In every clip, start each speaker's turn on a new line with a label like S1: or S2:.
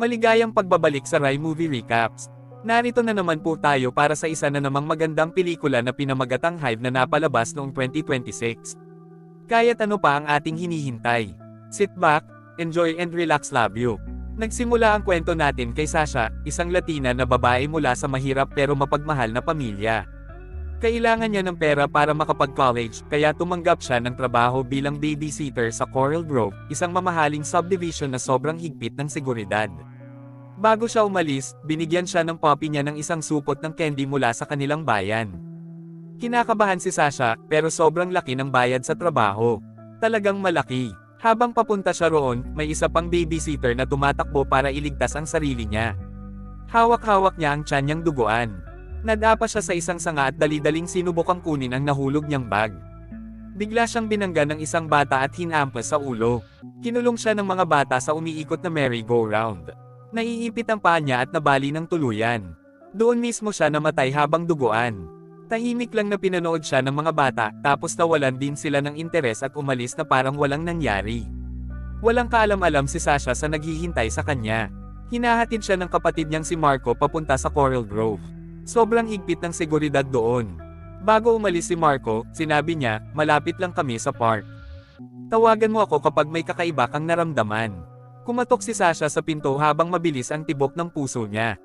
S1: Maligayang pagbabalik sa Rai Movie Recaps. Narito na naman po tayo para sa isa na namang magandang pelikula na pinamagatang Hive na napalabas noong 2026. Kaya't ano pa ang ating hinihintay? Sit back, enjoy and relax love you. Nagsimula ang kwento natin kay Sasha, isang Latina na babae mula sa mahirap pero mapagmahal na pamilya. Kailangan niya ng pera para makapag-college, kaya tumanggap siya ng trabaho bilang babysitter sa Coral Grove, isang mamahaling subdivision na sobrang higpit ng seguridad. Bago siya umalis, binigyan siya ng puppy niya ng isang supot ng candy mula sa kanilang bayan. Kinakabahan si Sasha, pero sobrang laki ng bayad sa trabaho. Talagang malaki. Habang papunta siya roon, may isa pang babysitter na tumatakbo para iligtas ang sarili niya. Hawak-hawak niya ang tiyan niyang duguan. Nadapa siya sa isang sanga at dali-daling sinubukang kunin ang nahulog niyang bag. Bigla siyang binangga ng isang bata at hinampas sa ulo. Kinulong siya ng mga bata sa umiikot na merry-go-round. Naiipit ang paa niya at nabali ng tuluyan. Doon mismo siya namatay habang duguan. Tahimik lang na pinanood siya ng mga bata, tapos nawalan din sila ng interes at umalis na parang walang nangyari. Walang kaalam-alam si Sasha sa naghihintay sa kanya. Hinahatid siya ng kapatid niyang si Marco papunta sa Coral Grove. Sobrang higpit ng seguridad doon. Bago umalis si Marco, sinabi niya, malapit lang kami sa park. Tawagan mo ako kapag may kakaiba kang naramdaman. Kumatok si Sasha sa pinto habang mabilis ang tibok ng puso niya.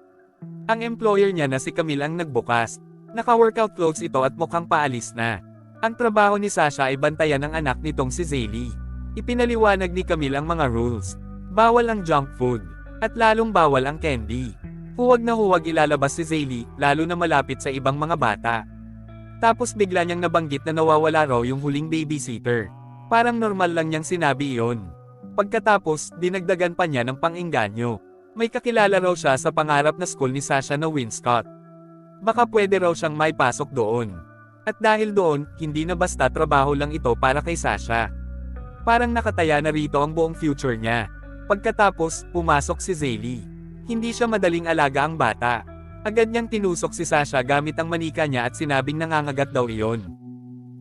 S1: Ang employer niya na si Camille ang nagbukas. Naka-workout clothes ito at mukhang paalis na. Ang trabaho ni Sasha ay bantayan ang anak nitong si Zaylee. Ipinaliwanag ni Camille ang mga rules. Bawal ang junk food. At lalong bawal ang candy. Huwag na huwag ilalabas si Zaylee, lalo na malapit sa ibang mga bata. Tapos bigla niyang nabanggit na nawawala raw yung huling babysitter. Parang normal lang niyang sinabi iyon. Pagkatapos, dinagdagan pa niya ng pang-engganyo. May kakilala raw siya sa pangarap na school ni Sasha na Winscott. Baka pwede raw siyang may pasok doon. At dahil doon, hindi na basta trabaho lang ito para kay Sasha. Parang nakataya na rito ang buong future niya. Pagkatapos, pumasok si Zaylee. Hindi siya madaling alaga ang bata. Agad niyang tinusok si Sasha gamit ang manika niya at sinabing nangangagat daw iyon.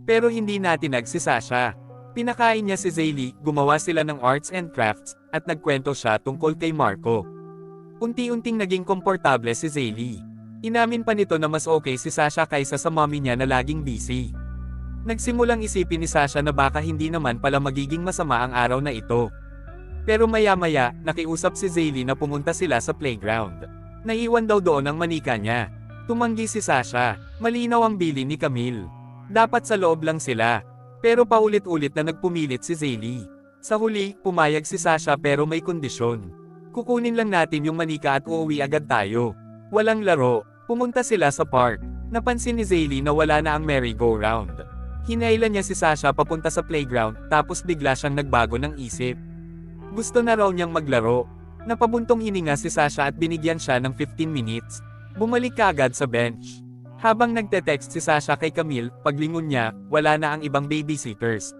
S1: Pero hindi natinag si Sasha. Pinakain niya si Zaylee, gumawa sila ng arts and crafts, at nagkwento siya tungkol kay Marco. Unti-unting naging komportable si Zaylee. Inamin pa nito na mas okay si Sasha kaysa sa mommy niya na laging busy. Nagsimulang isipin ni Sasha na baka hindi naman pala magiging masama ang araw na ito. Pero maya-maya, nakiusap si Zaylee na pumunta sila sa playground. Naiwan daw doon ang manika niya. Tumanggi si Sasha. Malinaw ang bilin ni Camille. Dapat sa loob lang sila. Pero paulit-ulit na nagpumilit si Zaylee. Sa huli, pumayag si Sasha pero may kondisyon. Kukunin lang natin yung manika at uuwi agad tayo. Walang laro. Pumunta sila sa park. Napansin ni Zaylee na wala na ang merry-go-round. Hinailan niya si Sasha papunta sa playground, tapos bigla siyang nagbago ng isip. Gusto na raw niyang maglaro. Napabuntong hininga si Sasha at binigyan siya ng 15 minutes. Bumalik kaagad sa bench. Habang nagte-text si Sasha kay Camille, paglingon niya, wala na ang ibang babysitters.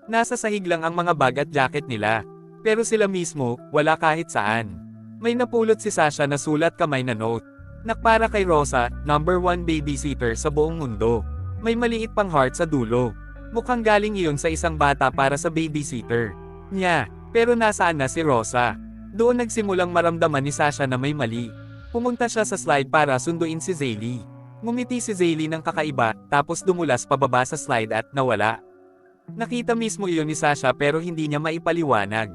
S1: Nasa sahig lang ang mga bag at jacket nila. Pero sila mismo, wala kahit saan. May napulot si Sasha na sulat kamay na note. Nakpara kay Rosa, number 1 babysitter sa buong mundo. May maliit pang heart sa dulo. Mukhang galing iyon sa isang bata para sa babysitter niya. Pero nasaan na si Rosa? Doon nagsimulang maramdaman ni Sasha na may mali. Pumunta siya sa slide para sunduin si Zaylee. Ngumiti si Zaylee ng kakaiba, tapos dumulas pababa sa slide at nawala. Nakita mismo iyon ni Sasha pero hindi niya maipaliwanag.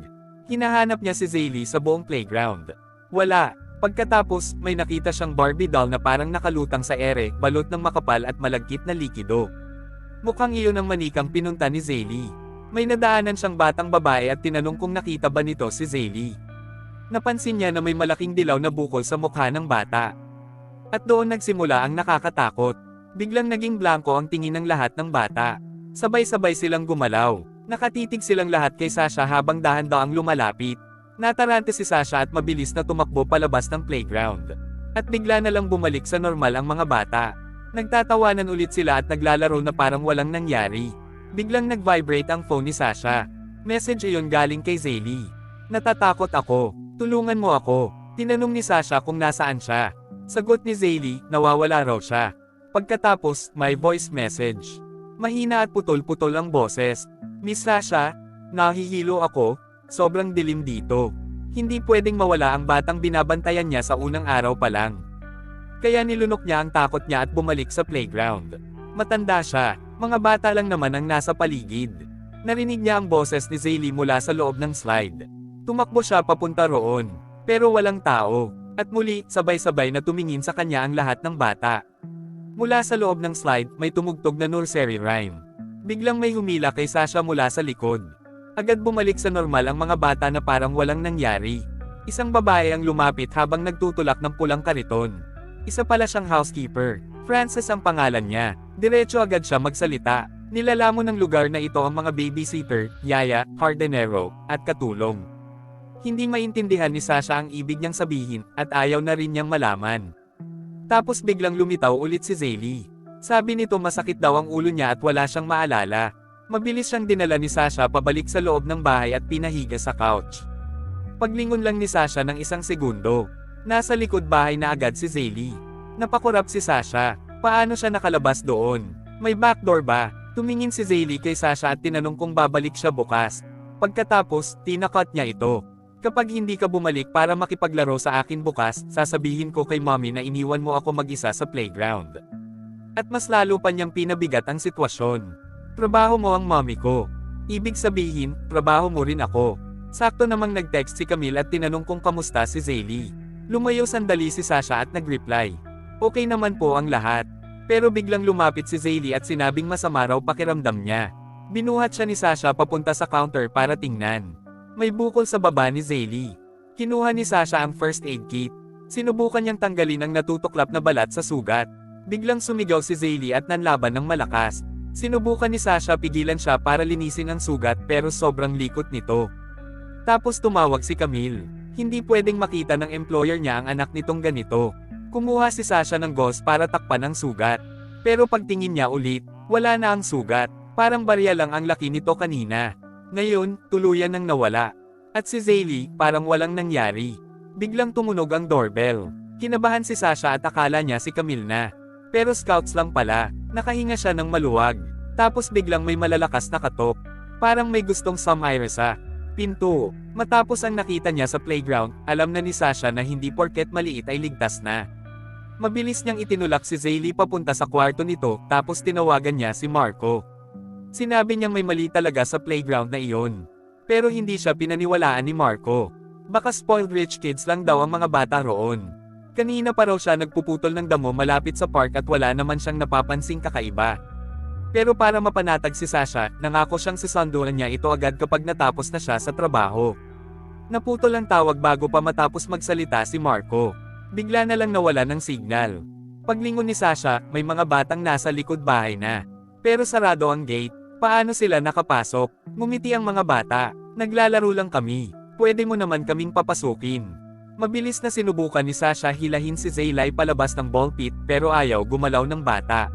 S1: Hinahanap niya si Zaylee sa buong playground. Wala. Pagkatapos, may nakita siyang Barbie doll na parang nakalutang sa ere, balot ng makapal at malagkit na likido. Mukhang iyon ang manikang pinunta ni Zaylee. May nadaanan siyang batang babae at tinanong kung nakita ba nito si Zaylee. Napansin niya na may malaking dilaw na bukol sa mukha ng bata. At doon nagsimula ang nakakatakot. Biglang naging blanko ang tingin ng lahat ng bata. Sabay-sabay silang gumalaw. Nakatitig silang lahat kay Sasha habang dahan-daang lumalapit. Natarante si Sasha at mabilis na tumakbo palabas ng playground. At bigla na lang bumalik sa normal ang mga bata. Nagtatawanan ulit sila at naglalaro na parang walang nangyari. Biglang nag-vibrate ang phone ni Sasha. Message iyon galing kay Zaylee. Natatakot ako. Tulungan mo ako. Tinanong ni Sasha kung nasaan siya. Sagot ni Zaylee, nawawala raw siya. Pagkatapos, may voice message. Mahina at putol-putol ang boses. Miss Sasha, nahihilo ako, sobrang dilim dito. Hindi pwedeng mawala ang batang binabantayan niya sa unang araw pa lang. Kaya nilunok niya ang takot niya at bumalik sa playground. Matanda siya, mga bata lang naman ang nasa paligid. Narinig niya ang boses ni Zaylee mula sa loob ng slide. Tumakbo siya papunta roon, pero walang tao. At muli, sabay-sabay na tumingin sa kanya ang lahat ng bata. Mula sa loob ng slide, may tumugtog na nursery rhyme. Biglang may humila kay Sasha mula sa likod. Agad bumalik sa normal ang mga bata na parang walang nangyari. Isang babae ang lumapit habang nagtutulak ng pulang kariton. Isa pala siyang housekeeper. Frances ang pangalan niya. Diretso agad siya magsalita. Nilalamon ng lugar na ito ang mga babysitter, yaya, hardinero, at katulong. Hindi maintindihan ni Sasha ang ibig niyang sabihin, at ayaw na rin niyang malaman. Tapos biglang lumitaw ulit si Zaylee. Sabi nito masakit daw ang ulo niya at wala siyang maalala. Mabilis siyang dinala ni Sasha pabalik sa loob ng bahay at pinahiga sa couch. Paglingon lang ni Sasha ng isang segundo, nasa likod bahay na agad si Zaylee. Napakurap si Sasha. Paano siya nakalabas doon? May backdoor ba? Tumingin si Zaylee kay Sasha at tinanong kung babalik siya bukas. Pagkatapos, tinakot niya ito. Kapag hindi ka bumalik para makipaglaro sa akin bukas, sasabihin ko kay mommy na iniwan mo ako mag-isa sa playground. At mas lalo pa niyang pinabigat ang sitwasyon. Trabaho mo ang mommy ko. Ibig sabihin, trabaho mo rin ako. Sakto namang nag-text si Camille at tinanong kung kamusta si Zaylee. Lumayo sandali si Sasha at nag-reply. Okay naman po ang lahat. Pero biglang lumapit si Zaylee at sinabing masama raw pakiramdam niya. Binuhat siya ni Sasha papunta sa counter para tingnan. May bukol sa baba ni Zaylee. Kinuha ni Sasha ang first aid kit. Sinubukan niyang tanggalin ang natutuklap na balat sa sugat. Biglang sumigaw si Zaylee at nanlaban ng malakas. Sinubukan ni Sasha pigilan siya para linisin ang sugat pero sobrang likot nito. Tapos tumawag si Camille. Hindi pwedeng makita ng employer niya ang anak nitong ganito. Kumuha si Sasha ng gauze para takpan ang sugat. Pero pagtingin niya ulit, wala na ang sugat. Parang barya lang ang laki nito kanina. Ngayon, tuluyan nang nawala. At si Zaylee, parang walang nangyari. Biglang tumunog ang doorbell. Kinabahan si Sasha at akala niya si Camille na. Pero scouts lang pala. Nakahinga siya ng maluwag. Tapos biglang may malalakas na katok. Parang may gustong sumire sa pinto. Matapos ang nakita niya sa playground, alam na ni Sasha na hindi porket maliit ay ligtas na. Mabilis niyang itinulak si Zaylee papunta sa kwarto nito, tapos tinawagan niya si Marco. Sinabi niyang may mali talaga sa playground na iyon. Pero hindi siya pinaniwalaan ni Marco. Baka spoiled rich kids lang daw ang mga bata roon. Kanina pa raw siya nagpuputol ng damo malapit sa park at wala naman siyang napapansing kakaiba. Pero para mapanatag si Sasha, nangako siyang sisunduan niya ito agad kapag natapos na siya sa trabaho. Naputol ang tawag bago pa matapos magsalita si Marco. Bigla na lang nawala ng signal. Paglingon ni Sasha, may mga batang nasa likod bahay na. Pero sarado ang gate. Paano sila nakapasok? Ngumiti ang mga bata. Naglalaro lang kami. Pwede mo naman kaming papasukin. Mabilis na sinubukan ni Sasha hilahin si Zaylee palabas ng ball pit pero ayaw gumalaw ng bata.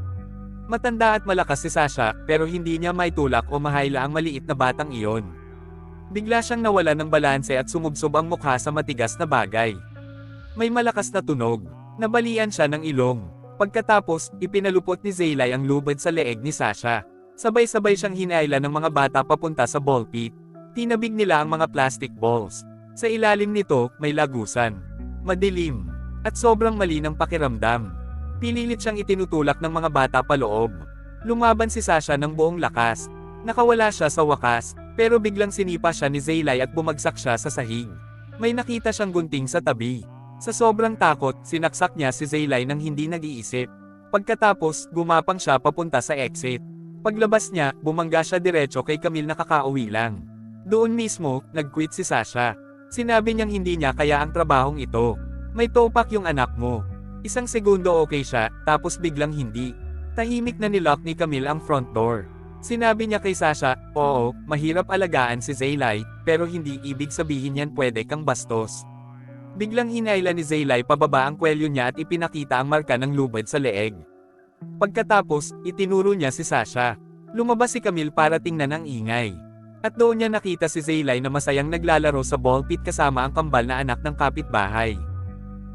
S1: Matanda at malakas si Sasha pero hindi niya maitulak o mahayla ang maliit na batang iyon. Bigla siyang nawala ng balanse at sumubsob ang mukha sa matigas na bagay. May malakas na tunog. Nabalian siya ng ilong. Pagkatapos, ipinalupot ni Zaylee ang lubid sa leeg ni Sasha. Sabay-sabay siyang hinayla ng mga bata papunta sa ball pit. Tinabig nila ang mga plastic balls. Sa ilalim nito, may lagusan. Madilim. At sobrang mali ng pakiramdam. Pinilit siyang itinutulak ng mga bata paloob. Lumaban si Sasha ng buong lakas. Nakawala siya sa wakas, pero biglang sinipa siya ni Zaylee at bumagsak siya sa sahig. May nakita siyang gunting sa tabi. Sa sobrang takot, sinaksak niya si Zaylee nang hindi nag-iisip. Pagkatapos, gumapang siya papunta sa exit. Paglabas niya, bumangga siya diretso kay Camille na kakauwi lang. Doon mismo, nag-quit si Sasha. Sinabi niyang hindi niya kaya ang trabahong ito. May topak yung anak mo. Isang segundo okay siya, tapos biglang hindi. Tahimik na nilock ni Camille ang front door. Sinabi niya kay Sasha, oo, mahirap alagaan si Zaylee, pero hindi ibig sabihin yan pwede kang bastos. Biglang hinayla ni Zaylee pababa ang kwelyo niya at ipinakita ang marka ng lubid sa leeg. Pagkatapos, itinuro niya si Sasha. Lumabas si Camille para tingnan ang ingay. At doon niya nakita si Zaylee na masayang naglalaro sa ball pit kasama ang kambal na anak ng kapitbahay.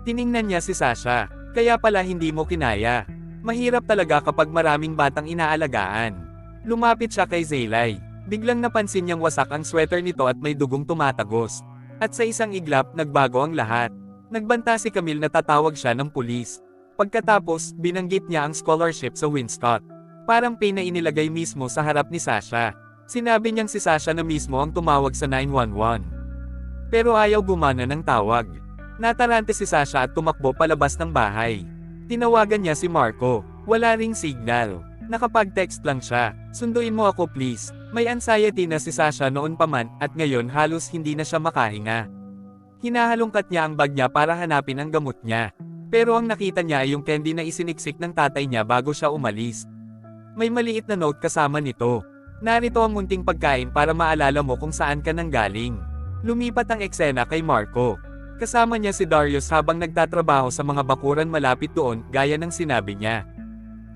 S1: Tiningnan niya si Sasha, kaya pala hindi mo kinaya. Mahirap talaga kapag maraming batang inaalagaan. Lumapit siya kay Zaylee. Biglang napansin niyang wasak ang sweater nito at may dugong tumatagos. At sa isang iglap, nagbago ang lahat. Nagbanta si Camille na tatawag siya ng pulis. Pagkatapos, binanggit niya ang scholarship sa Winscott. Parang pay na inilagay mismo sa harap ni Sasha. Sinabi niyang si Sasha na mismo ang tumawag sa 911. Pero ayaw gumana ng tawag. Natarante si Sasha at tumakbo palabas ng bahay. Tinawagan niya si Marco. Wala ring signal. Nakapag-text lang siya, "Sunduin mo ako please." May anxiety na si Sasha noon pa man, at ngayon halos hindi na siya makahinga. Hinahalungkat niya ang bag niya para hanapin ang gamot niya. Pero ang nakita niya ay yung candy na isiniksik ng tatay niya bago siya umalis. May maliit na note kasama nito. "Narito ang munting pagkain para maalala mo kung saan ka nanggaling." Lumipat ang eksena kay Marco. Kasama niya si Darius habang nagtatrabaho sa mga bakuran malapit doon, gaya ng sinabi niya.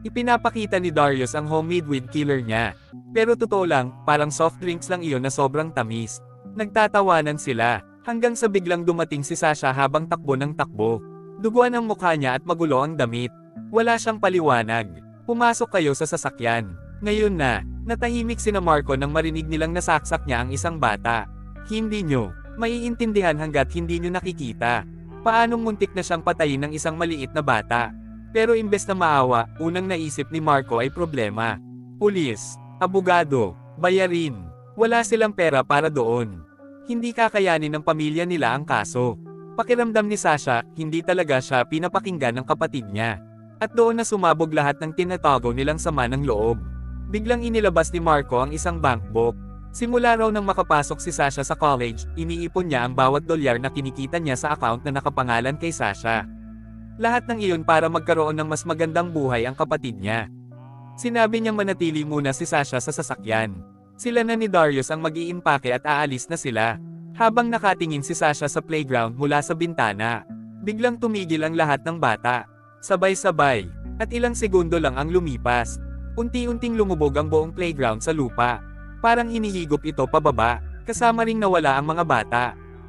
S1: Ipinapakita ni Darius ang homemade weed killer niya. Pero totoo lang, parang soft drinks lang iyon na sobrang tamis. Nagtatawanan sila, hanggang sa biglang dumating si Sasha habang takbo ng takbo. Duguan ang mukha niya at magulo ang damit. Wala siyang paliwanag. "Pumasok kayo sa sasakyan." Ngayon na, natahimik sina Marco nang marinig nilang nasaksak niya ang isang bata. "Hindi nyo maiintindihan hanggat hindi nyo nakikita. Paanong muntik na siyang patayin ng isang maliit na bata?" Pero imbes na maawa, unang naisip ni Marco ay problema. Pulis, abogado, bayarin. Wala silang pera para doon. Hindi kakayanin ng pamilya nila ang kaso. Pakiramdam ni Sasha, hindi talaga siya pinapakinggan ng kapatid niya. At doon na sumabog lahat ng tinatago nilang sama ng loob. Biglang inilabas ni Marco ang isang bankbook. Simula raw nang makapasok si Sasha sa college, iniipon niya ang bawat dolyar na kinikita niya sa account na nakapangalan kay Sasha. Lahat ng iyon para magkaroon ng mas magandang buhay ang kapatid niya. Sinabi niyang manatili muna si Sasha sa sasakyan. Sila na ni Darius ang mag-iimpake at aalis na sila. Habang nakatingin si Sasha sa playground mula sa bintana, biglang tumigil ang lahat ng bata. Sabay-sabay, at ilang segundo lang ang lumipas. Unti-unting lumubog ang buong playground sa lupa. Parang hinihigop ito pababa, kasama ring nawala ang mga bata.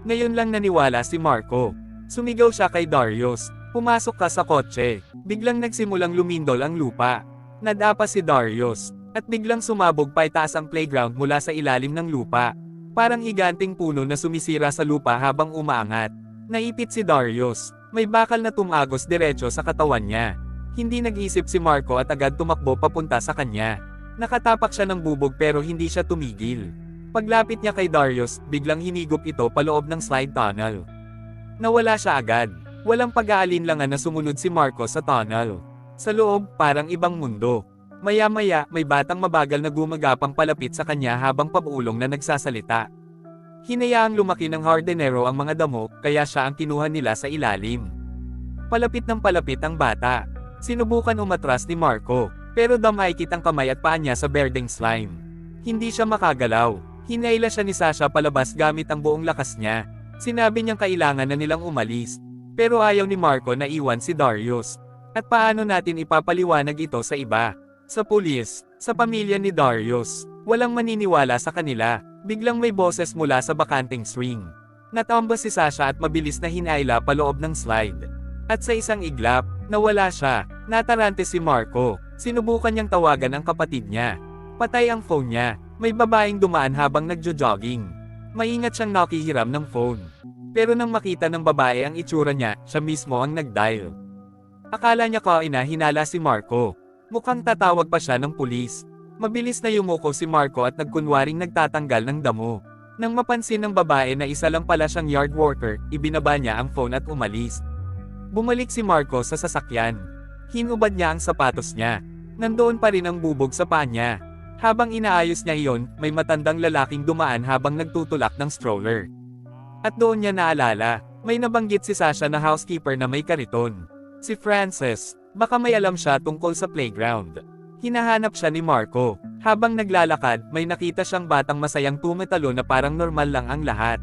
S1: Ngayon lang naniwala si Marco. Sumigaw siya kay Darius, "Pumasok ka sa kotse." Biglang nagsimulang lumindol ang lupa. Nadapa si Darius, at biglang sumabog paitaas ang playground mula sa ilalim ng lupa. Parang higanting puno na sumisira sa lupa habang umaangat. Naipit si Darius. May bakal na tumagos diretso sa katawan niya. Hindi nag-isip si Marco at agad tumakbo papunta sa kanya. Nakatapak siya ng bubog pero hindi siya tumigil. Paglapit niya kay Darius, biglang hinigop ito paloob ng slide tunnel. Nawala siya agad. Walang pag-aalinlangan na sumunod si Marco sa tunnel. Sa loob, parang ibang mundo. Maya-maya, may batang mabagal na gumagapang palapit sa kanya habang pabulong na nagsasalita. Hinayaang lumaki ng hardinero ang mga damo, kaya siya ang kinuha nila sa ilalim. Palapit ng palapit ang bata. Sinubukan umatras ni Marco, pero damaykit ang kamay at paa niya sa berdeng slime. Hindi siya makagalaw. Hinayla siya ni Sasha palabas gamit ang buong lakas niya. Sinabi niyang kailangan na nilang umalis. Pero ayaw ni Marco na iwan si Darius. At paano natin ipapaliwanag ito sa iba? Sa pulis, sa pamilya ni Darius. Walang maniniwala sa kanila. Biglang may boses mula sa bakanteng swing. Natamba si Sasha at mabilis na hinayla paloob ng slide. At sa isang iglap, nawala siya. Natarante si Marco. Sinubukan niyang tawagan ang kapatid niya. Patay ang phone niya. May babaeng dumaan habang nagjo-jogging. Maingat siyang nakihiram ng phone. Pero nang makita ng babae ang itsura niya, siya mismo ang nag-dial. Akala niya hinala si Marco. Mukhang tatawag pa siya ng pulis. Mabilis na yumuko si Marco at nagkunwaring nagtatanggal ng damo. Nang mapansin ng babae na isa lang pala siyang yard worker, ibinaba niya ang phone at umalis. Bumalik si Marco sa sasakyan. Hinubad niya ang sapatos niya. Nandoon pa rin ang bubog sa paa niya. Habang inaayos niya iyon, may matandang lalaking dumaan habang nagtutulak ng stroller. At doon niya naalala, may nabanggit si Sasha na housekeeper na may kariton. Si Frances, baka may alam siya tungkol sa playground. Hinahanap siya ni Marco. Habang naglalakad, may nakita siyang batang masayang tumatalo na parang normal lang ang lahat.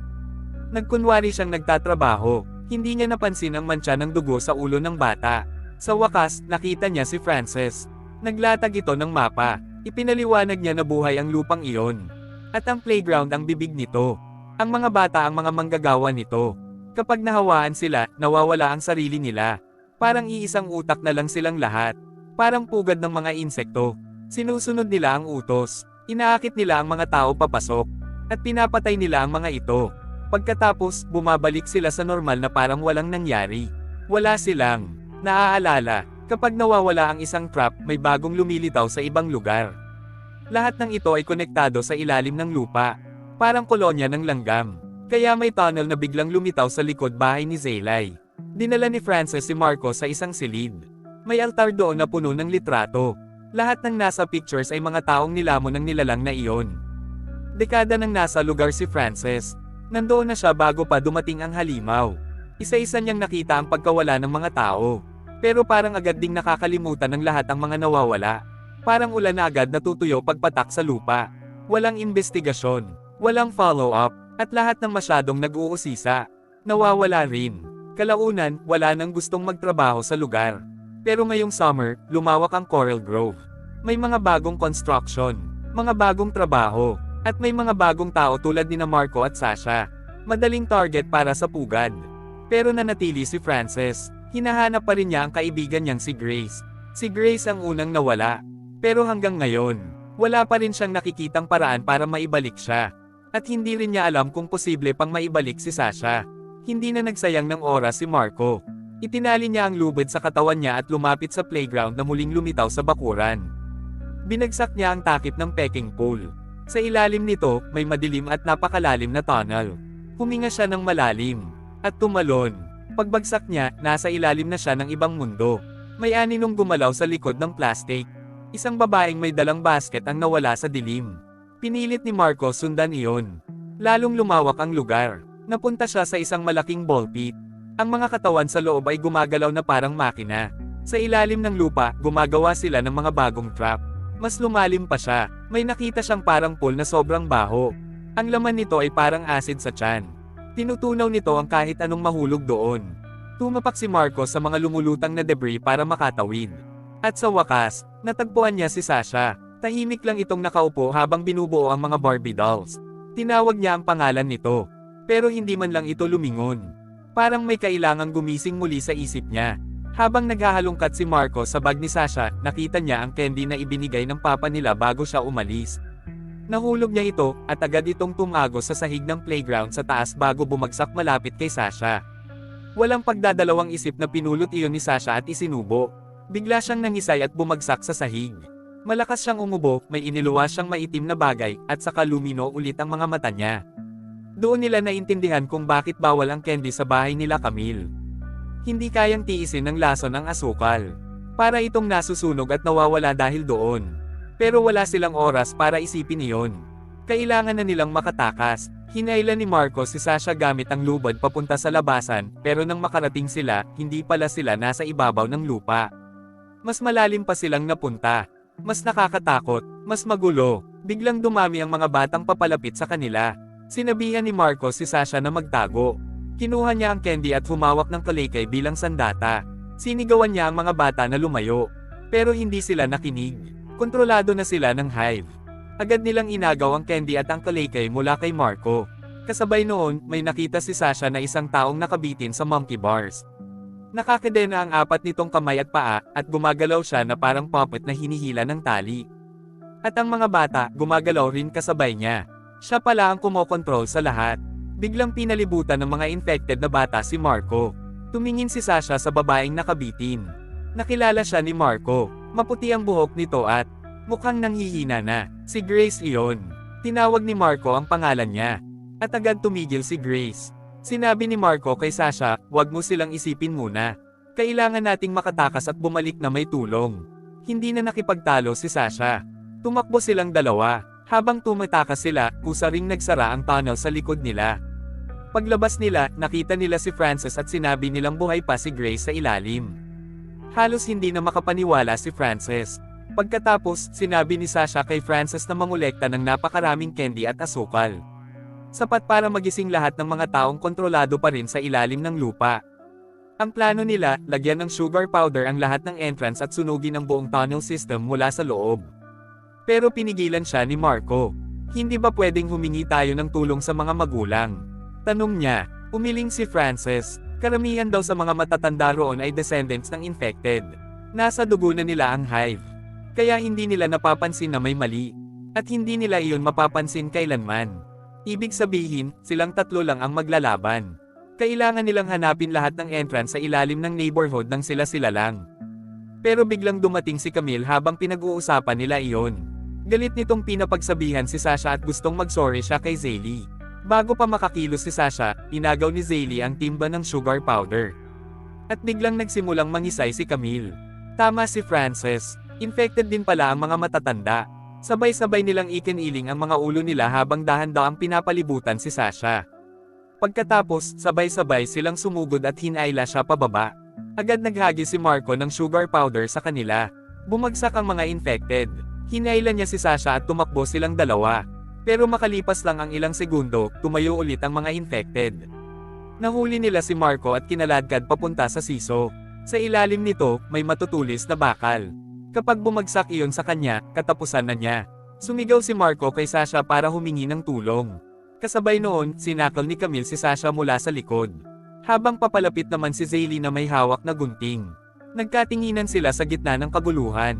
S1: Nagkunwari siyang nagtatrabaho. Hindi niya napansin ang mantsa ng dugo sa ulo ng bata. Sa wakas, nakita niya si Frances. Naglatag ito ng mapa. Ipinaliwanag niya na buhay ang lupang iyon. At ang playground ang bibig nito. Ang mga bata ang mga manggagawa nito. Kapag nahawaan sila, nawawala ang sarili nila. Parang iisang utak na lang silang lahat. Parang pugad ng mga insekto. Sinusunod nila ang utos. Inaakit nila ang mga tao papasok. At pinapatay nila ang mga ito. Pagkatapos, bumabalik sila sa normal na parang walang nangyari. Wala silang naaalala. Kapag nawawala ang isang trap, may bagong lumilitaw sa ibang lugar. Lahat ng ito ay konektado sa ilalim ng lupa. Parang kolonya ng langgam. Kaya may tunnel na biglang lumitaw sa likod bahay ni Zaylay. Dinala ni Frances si Marco sa isang silid. May altar doon na puno ng litrato. Lahat ng nasa pictures ay mga taong nilamon ng nilalang na iyon. Dekada nang nasa lugar si Frances. Nandoon na siya bago pa dumating ang halimaw. Isa-isa niyang nakita ang pagkawala ng mga tao. Pero parang agad ding nakakalimutan ng lahat ang mga nawawala. Parang ulan na agad natutuyo pagpatak sa lupa. Walang investigasyon, walang follow-up, at lahat ng masyadong nag-uusisa. Nawawala rin. Kalaunan, wala nang gustong magtrabaho sa lugar. Pero ngayong summer, lumawak ang Coral Grove. May mga bagong construction, mga bagong trabaho, at may mga bagong tao tulad ni Marco at Sasha. Madaling target para sa pugad. Pero nanatili si Frances. Hinahanap pa rin niya ang kaibigan niyang si Grace. Si Grace ang unang nawala. Pero hanggang ngayon, wala pa rin siyang nakikitang paraan para maibalik siya. At hindi rin niya alam kung posible pang maibalik si Sasha. Hindi na nagsayang ng oras si Marco. Itinali niya ang lubid sa katawan niya at lumapit sa playground na muling lumitaw sa bakuran. Binagsak niya ang takip ng peking pole. Sa ilalim nito, may madilim at napakalalim na tunnel. Huminga siya ng malalim. At tumalon. Pagbagsak niya, nasa ilalim na siya ng ibang mundo. May aninong gumalaw sa likod ng plastic. Isang babaeng may dalang basket ang nawala sa dilim. Pinilit ni Marco sundan iyon. Lalong lumawak ang lugar. Napunta siya sa isang malaking ball pit. Ang mga katawan sa loob ay gumagalaw na parang makina. Sa ilalim ng lupa, gumagawa sila ng mga bagong trap. Mas lumalim pa siya. May nakita siyang parang pool na sobrang baho. Ang laman nito ay parang acid sa tiyan. Tinutunaw nito ang kahit anong mahulog doon. Tumapak si Marco sa mga lumulutang na debris para makatawid. At sa wakas, natagpuan niya si Sasha. Tahimik lang itong nakaupo habang binubuo ang mga Barbie dolls. Tinawag niya ang pangalan nito. Pero hindi man lang ito lumingon. Parang may kailangang gumising muli sa isip niya. Habang naghahalongkat si Marco sa bag ni Sasha, nakita niya ang candy na ibinigay ng papa nila bago siya umalis. Nahulog niya ito, at agad itong tumago sa sahig ng playground sa taas bago bumagsak malapit kay Sasha. Walang pagdadalawang isip na pinulot iyon ni Sasha at isinubo. Bigla siyang nangisay at bumagsak sa sahig. Malakas siyang umubo, may iniluwas siyang maitim na bagay, at saka lumino ulit ang mga mata niya. Doon nila naintindihan kung bakit bawal ang candy sa bahay nila Camille. Hindi kayang tiisin ng lason ang asukal. Para itong nasusunog at nawawala dahil doon. Pero wala silang oras para isipin iyon. Kailangan na nilang makatakas. Hinailan ni Marco si Sasha gamit ang lubad papunta sa labasan, pero nang makarating sila, hindi pala sila nasa ibabaw ng lupa. Mas malalim pa silang napunta. Mas nakakatakot, mas magulo. Biglang dumami ang mga batang papalapit sa kanila. Sinabihan ni Marco si Sasha na magtago. Kinuha niya ang candy at humawak ng kalaykay bilang sandata. Sinigawan niya ang mga bata na lumayo. Pero hindi sila nakinig. Kontrolado na sila ng hive. Agad nilang inagaw ang candy at ang kalaykay mula kay Marco. Kasabay noon, may nakita si Sasha na isang taong nakabitin sa monkey bars. Nakakadena ang apat nitong kamay at paa, at gumagalaw siya na parang puppet na hinihila ng tali. At ang mga bata, gumagalaw rin kasabay niya. Siya pala ang kumokontrol sa lahat. Biglang pinalibutan ng mga infected na bata si Marco. Tumingin si Sasha sa babaeng nakabitin. Nakilala siya ni Marco. Maputi ang buhok nito at mukhang nanghihina na. Si Grace iyon. Tinawag ni Marco ang pangalan niya. At agad tumigil si Grace. Sinabi ni Marco kay Sasha, "Huwag mo silang isipin muna. Kailangan nating makatakas at bumalik na may tulong." Hindi na nakipagtalo si Sasha. Tumakbo silang dalawa. Habang tumatakas sila, kusa ring nagsara ang tunnel sa likod nila. Paglabas nila, nakita nila si Frances at sinabi nilang buhay pa si Grace sa ilalim. Halos hindi na makapaniwala si Frances. Pagkatapos, sinabi ni Sasha kay Frances na mangolekta ng napakaraming candy at asukal. Sapat para magising lahat ng mga taong kontrolado pa rin sa ilalim ng lupa. Ang plano nila, lagyan ng sugar powder ang lahat ng entrance at sunugin ang buong tunnel system mula sa loob. Pero pinigilan siya ni Marco. Hindi ba pwedeng humingi tayo ng tulong sa mga magulang? Tanong niya. Umiling si Frances. Karamihan daw sa mga matatanda roon ay descendants ng infected. Nasa dugo na nila ang hive. Kaya hindi nila napapansin na may mali. At hindi nila iyon mapapansin kailanman. Ibig sabihin, silang tatlo lang ang maglalaban. Kailangan nilang hanapin lahat ng entrance sa ilalim ng neighborhood nang sila-sila lang. Pero biglang dumating si Camille habang pinag-uusapan nila iyon. Galit nitong pinapagsabihan si Sasha at gustong mag-sorry siya kay Zaylee. Bago pa makakilos si Sasha, inagaw ni Zaylee ang timba ng sugar powder. At biglang nagsimulang mangisay si Camille. Tama si Frances, infected din pala ang mga matatanda. Sabay-sabay nilang ikiniling ang mga ulo nila habang dahan-daang pinapalibutan si Sasha. Pagkatapos, sabay-sabay silang sumugod at hinayla siya pababa. Agad naghagi si Marco ng sugar powder sa kanila. Bumagsak ang mga infected. Hinayla niya si Sasha at tumakbo silang dalawa. Pero makalipas lang ang ilang segundo, tumayo ulit ang mga infected. Nahuli nila si Marco at kinaladkad papunta sa siso. Sa ilalim nito, may matutulis na bakal. Kapag bumagsak iyon sa kanya, katapusan na niya. Sumigaw si Marco kay Sasha para humingi ng tulong. Kasabay noon, sinakal ni Camille si Sasha mula sa likod. Habang papalapit naman si Zaylee na may hawak na gunting. Nagkatinginan sila sa gitna ng kaguluhan.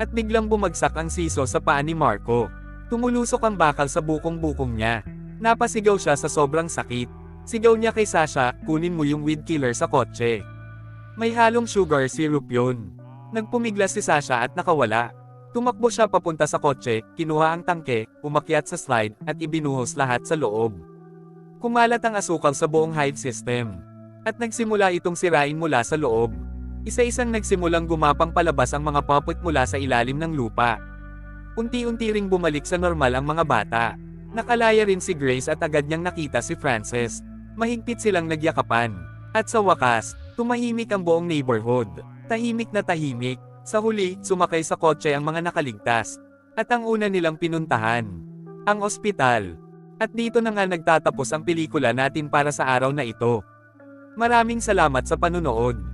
S1: At biglang bumagsak ang siso sa paa ni Marco. Tumulusok ang bakal sa bukong-bukong niya. Napasigaw siya sa sobrang sakit. Sigaw niya kay Sasha, kunin mo yung weed killer sa kotse. May halong sugar syrup yun. Nagpumiglas si Sasha at nakawala. Tumakbo siya papunta sa kotse, kinuha ang tangke, umakyat sa slide, at ibinuhos lahat sa loob. Kumalat ang asukal sa buong hive system. At nagsimula itong sirain mula sa loob. Isa-isang nagsimulang gumapang palabas ang mga puppet mula sa ilalim ng lupa. Unti-unti ring bumalik sa normal ang mga bata. Nakalaya rin si Grace at agad niyang nakita si Frances. Mahigpit silang nagyakapan. At sa wakas, tumahimik ang buong neighborhood. Tahimik na tahimik. Sa huli, sumakay sa kotse ang mga nakaligtas. At ang una nilang pinuntahan, ang ospital. At dito na nga nagtatapos ang pelikula natin para sa araw na ito. Maraming salamat sa panunood.